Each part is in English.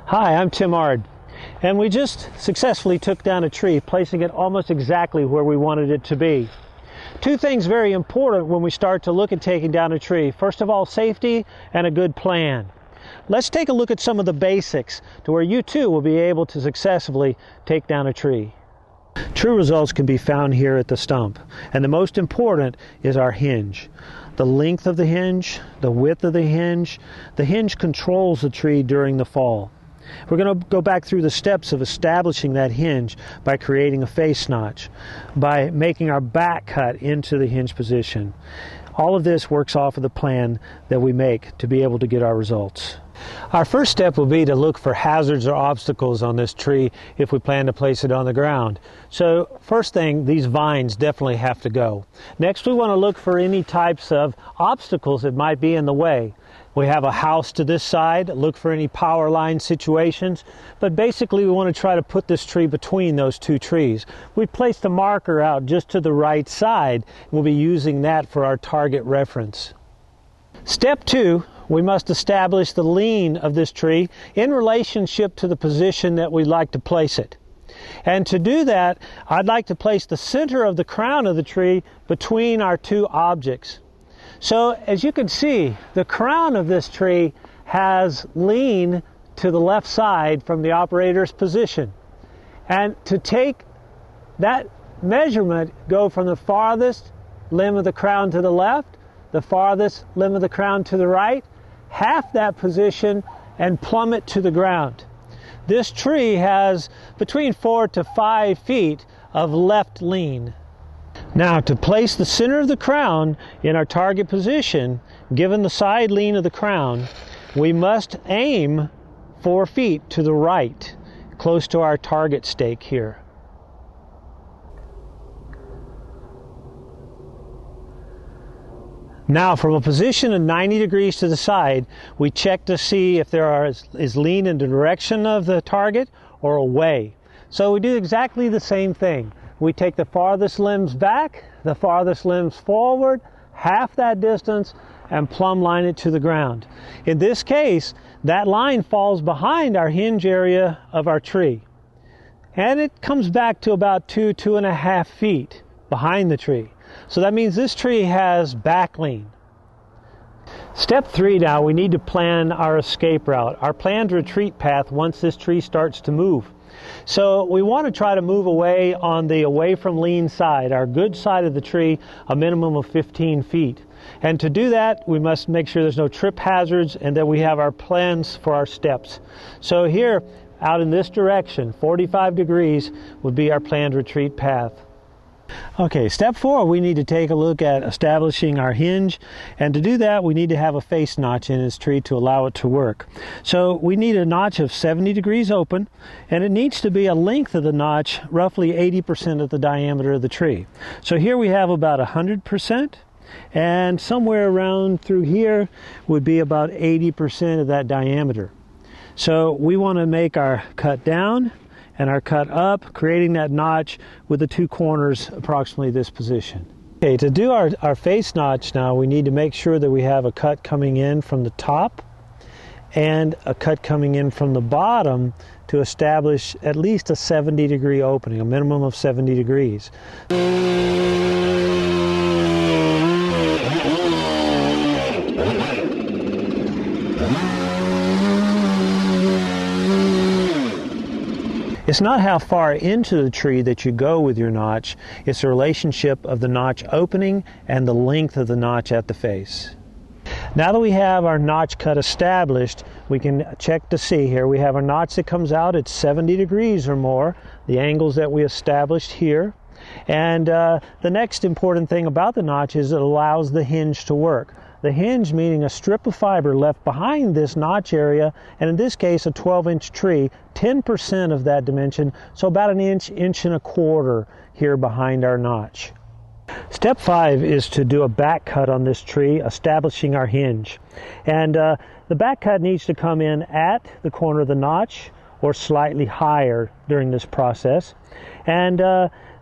Hi, I'm Tim Ard, and we just successfully took down a tree, placing it almost exactly where we wanted it to be. Two things very important when we start to look at taking down a tree. First of all, safety and a good plan. Let's take a look at some of the basics to where you too will be able to successfully take down a tree. True results can be found here at the stump, and the most important is our hinge. The length of the hinge, the width of the hinge controls the tree during the fall. We're going to go back through the steps of establishing that hinge by creating a face notch, by making our back cut into the hinge position. All of this works off of the plan that we make to be able to get our results. Our first step will be to look for hazards or obstacles on this tree if we plan to place it on the ground. So first thing, these vines definitely have to go. Next, we want to look for any types of obstacles that might be in the way. We have a house to this side, look for any power line situations, but basically we want to try to put this tree between those two trees. We placed a marker out just to the right side. We'll be using that for our target reference. Step 2, we must establish the lean of this tree in relationship to the position that we'd like to place it. And to do that, I'd like to place the center of the crown of the tree between our two objects. So as you can see, the crown of this tree has lean to the left side from the operator's position. And to take that measurement, go from the farthest limb of the crown to the left, the farthest limb of the crown to the right, half that position and plummet to the ground. This tree has between 4 to 5 feet of left lean. Now, to place the center of the crown in our target position, given the side lean of the crown, we must aim 4 feet to the right, close to our target stake here. Now, from a position of 90 degrees to the side, we check to see if there is lean in the direction of the target or away. So we do exactly the same thing. We take the farthest limbs back, the farthest limbs forward, half that distance, and plumb line it to the ground. In this case, that line falls behind our hinge area of our tree. And it comes back to about 2.5 feet behind the tree. So that means this tree has back lean. Step 3 now, we need to plan our escape route, our planned retreat path once this tree starts to move. So we want to try to move away on the away from lean side, our good side of the tree, a minimum of 15 feet. And to do that, we must make sure there's no trip hazards and that we have our plans for our steps. So here, out in this direction, 45 degrees would be our planned retreat path. Okay, step 4, we need to take a look at establishing our hinge, and to do that we need to have a face notch in this tree to allow it to work. So we need a notch of 70 degrees open, and it needs to be a length of the notch roughly 80% of the diameter of the tree. So here we have about 100%, and somewhere around through here would be about 80% of that diameter. So we want to make our cut down and our cut up, creating that notch with the two corners approximately this position. Okay, to do our face notch now, we need to make sure that we have a cut coming in from the top and a cut coming in from the bottom to establish at least a 70-degree opening, a minimum of 70 degrees. It's not how far into the tree that you go with your notch, it's the relationship of the notch opening and the length of the notch at the face. Now that we have our notch cut established, we can check to see here. We have a notch that comes out at 70 degrees or more, the angles that we established here. And the next important thing about the notch is it allows the hinge to work. The hinge meaning a strip of fiber left behind this notch area, and in this case a 12-inch tree, 10% of that dimension, so about an inch, inch and a quarter here behind our notch. Step 5 is to do a back cut on this tree, establishing our hinge. And the back cut needs to come in at the corner of the notch or slightly higher during this process. And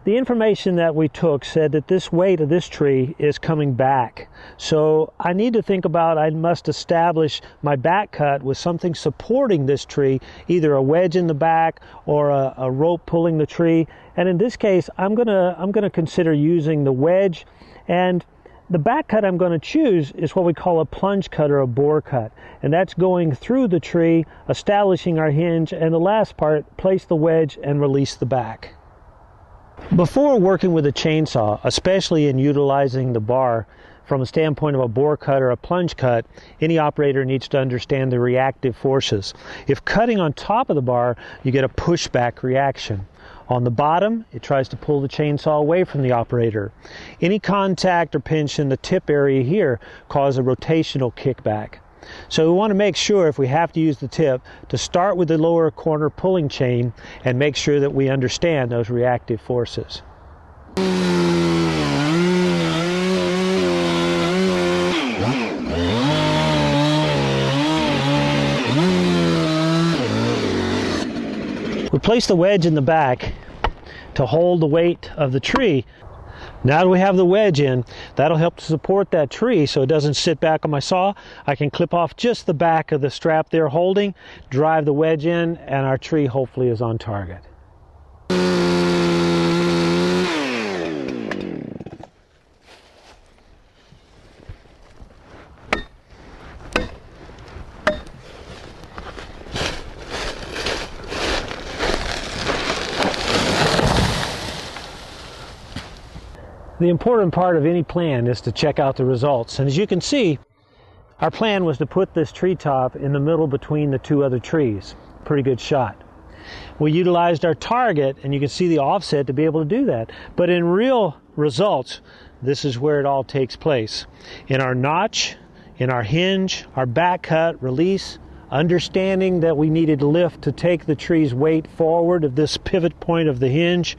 the information that we took said that this weight of this tree is coming back. So I need to think about, I must establish my back cut with something supporting this tree, either a wedge in the back or a rope pulling the tree. And in this case, I'm gonna consider using the wedge, and the back cut I'm going to choose is what we call a plunge cut or a bore cut, and that's going through the tree, establishing our hinge, and the last part, place the wedge and release the back. Before working with a chainsaw, especially in utilizing the bar from a standpoint of a bore cut or a plunge cut, any operator needs to understand the reactive forces. If cutting on top of the bar, you get a pushback reaction. On the bottom, it tries to pull the chainsaw away from the operator. Any contact or pinch in the tip area here causes a rotational kickback. So we want to make sure, if we have to use the tip, to start with the lower corner pulling chain and make sure that we understand those reactive forces. We place the wedge in the back to hold the weight of the tree. Now that we have the wedge in, that'll help to support that tree so it doesn't sit back on my saw. I can clip off just the back of the strap there holding, drive the wedge in, and our tree hopefully is on target. The important part of any plan is to check out the results. And as you can see, our plan was to put this treetop in the middle between the two other trees. Pretty good shot. We utilized our target, and you can see the offset to be able to do that. But in real results, this is where it all takes place. In our notch, in our hinge, our back cut, release, understanding that we needed lift to take the tree's weight forward of this pivot point of the hinge,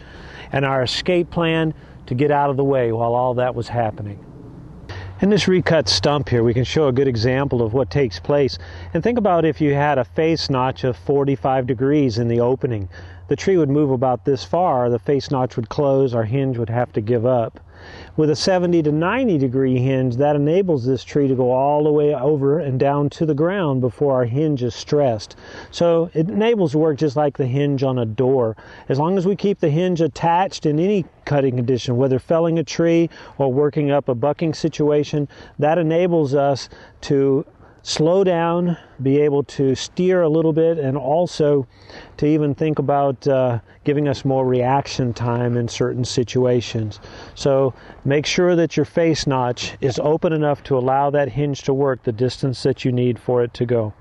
and our escape plan to get out of the way while all that was happening. In this recut stump here, we can show a good example of what takes place. And think about if you had a face notch of 45 degrees in the opening. The tree would move about this far, the face notch would close, our hinge would have to give up. With a 70 to 90 degree hinge, that enables this tree to go all the way over and down to the ground before our hinge is stressed. So it enables work just like the hinge on a door. As long as we keep the hinge attached in any cutting condition, whether felling a tree or working up a bucking situation, that enables us to slow down, be able to steer a little bit, and also to even think about giving us more reaction time in certain situations. So make sure that your face notch is open enough to allow that hinge to work the distance that you need for it to go.